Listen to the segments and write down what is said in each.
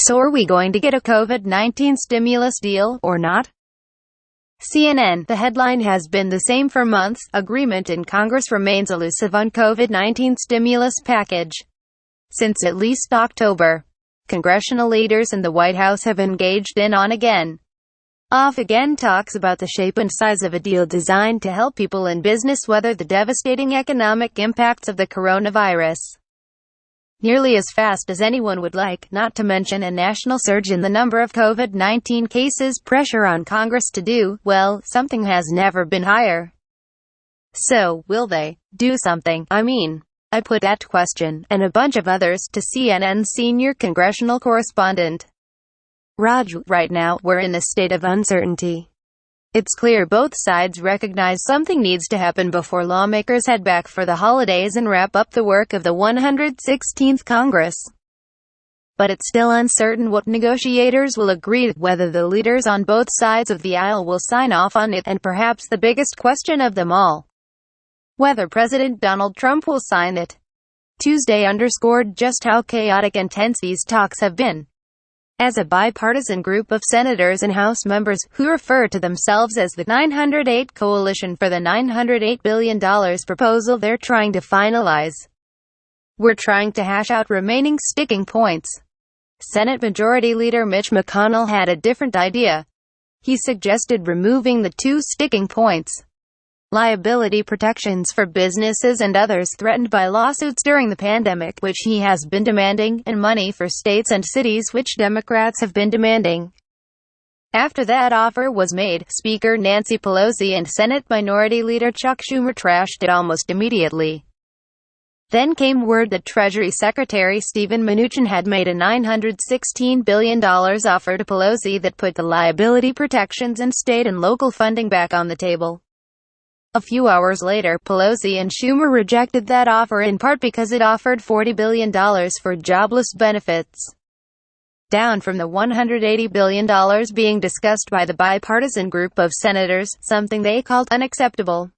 So are we going to get a COVID-19 stimulus deal, or not? CNN, the headline has been the same for months. Agreement in Congress remains elusive on COVID-19 stimulus package. Since at least October, congressional leaders and the White House have engaged in on-again, off-again talks about the shape and size of a deal designed to help people in business weather the devastating economic impacts of the coronavirus nearly as fast as anyone would like, not to mention a national surge in the number of COVID-19 cases. Pressure on Congress to do, well, something has never been higher. So, will they do something? I put that question, and a bunch of others, to CNN senior congressional correspondent Raju. Right now, we're in a state of uncertainty. It's clear both sides recognize something needs to happen before lawmakers head back for the holidays and wrap up the work of the 116th Congress. But it's still uncertain what negotiators will agree, whether the leaders on both sides of the aisle will sign off on it, and perhaps the biggest question of them all, whether President Donald Trump will sign it. Tuesday underscored just how chaotic and tense these talks have been, as a bipartisan group of senators and House members, who refer to themselves as the 908 Coalition for the $908 billion proposal they're trying to finalize, we're trying to hash out remaining sticking points. Senate Majority Leader Mitch McConnell had a different idea. He suggested removing the two sticking points: liability protections for businesses and others threatened by lawsuits during the pandemic, which he has been demanding, and money for states and cities, which Democrats have been demanding. After that offer was made, Speaker Nancy Pelosi and Senate Minority Leader Chuck Schumer trashed it almost immediately. Then came word that Treasury Secretary Steven Mnuchin had made a $916 billion offer to Pelosi that put the liability protections and state and local funding back on the table. A few hours later, Pelosi and Schumer rejected that offer, in part because it offered $40 billion for jobless benefits, down from the $180 billion being discussed by the bipartisan group of senators, something they called unacceptable.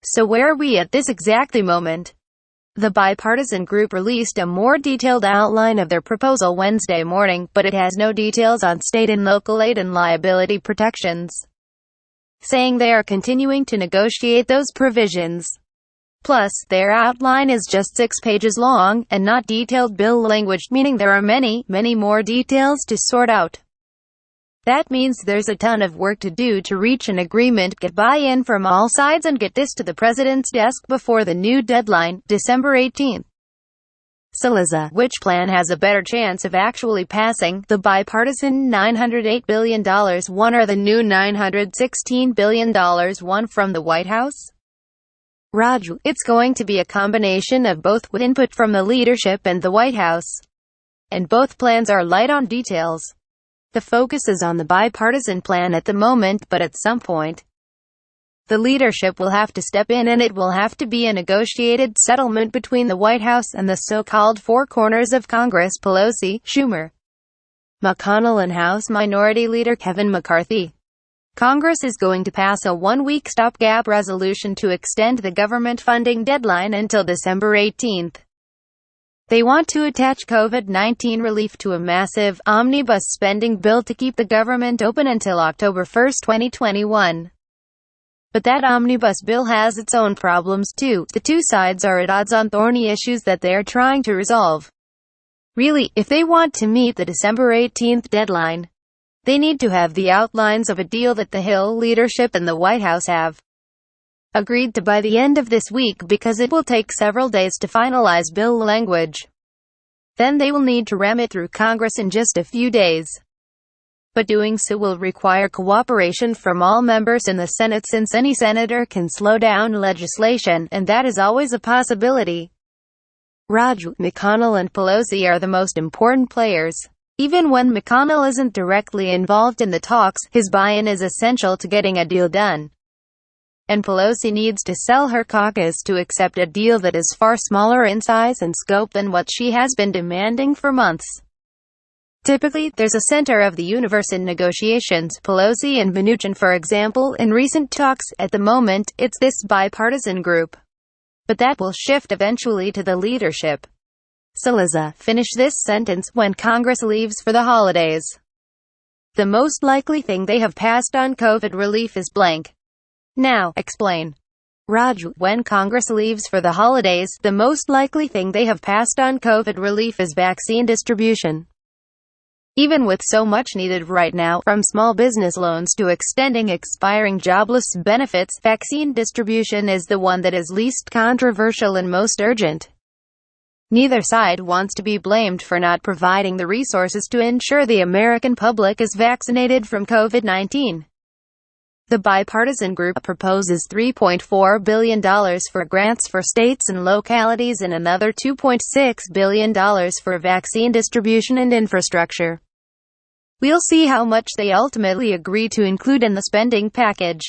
So where are we at this exact moment? The bipartisan group released a more detailed outline of their proposal Wednesday morning, but it has no details on state and local aid and liability protections, saying they are continuing to negotiate those provisions. Plus, their outline is just 6 pages long, and not detailed bill language, meaning there are many, many more details to sort out. That means there's a ton of work to do to reach an agreement, get buy-in from all sides, and get this to the president's desk before the new deadline, December 18th. So which plan has a better chance of actually passing, the bipartisan $908 billion one or the new $916 billion one from the White House? Raju, it's going to be a combination of both, with input from the leadership and the White House. And both plans are light on details. The focus is on the bipartisan plan at the moment, but at some point, the leadership will have to step in, and it will have to be a negotiated settlement between the White House and the so-called four corners of Congress: Pelosi, Schumer, McConnell and House Minority Leader Kevin McCarthy. Congress is going to pass a one-week stopgap resolution to extend the government funding deadline until December 18th. They want to attach COVID-19 relief to a massive, omnibus spending bill to keep the government open until October 1, 2021. But that omnibus bill has its own problems too. The two sides are at odds on thorny issues that they're trying to resolve. Really, if they want to meet the December 18th deadline, they need to have the outlines of a deal that the Hill leadership and the White House have agreed to by the end of this week, because it will take several days to finalize bill language. Then they will need to ram it through Congress in just a few days. But doing so will require cooperation from all members in the Senate, since any senator can slow down legislation, and that is always a possibility. Raju, McConnell and Pelosi are the most important players. Even when McConnell isn't directly involved in the talks, his buy-in is essential to getting a deal done. And Pelosi needs to sell her caucus to accept a deal that is far smaller in size and scope than what she has been demanding for months. Typically, there's a center of the universe in negotiations: Pelosi and Mnuchin, for example, in recent talks. At the moment, it's this bipartisan group. But that will shift eventually to the leadership. Saliza, finish this sentence. When Congress leaves for the holidays, the most likely thing they have passed on COVID relief is blank. Now, explain. Raju, when Congress leaves for the holidays, the most likely thing they have passed on COVID relief is vaccine distribution. Even with so much needed right now, from small business loans to extending expiring jobless benefits, vaccine distribution is the one that is least controversial and most urgent. Neither side wants to be blamed for not providing the resources to ensure the American public is vaccinated from COVID-19. The bipartisan group proposes $3.4 billion for grants for states and localities and another $2.6 billion for vaccine distribution and infrastructure. We'll see how much they ultimately agree to include in the spending package.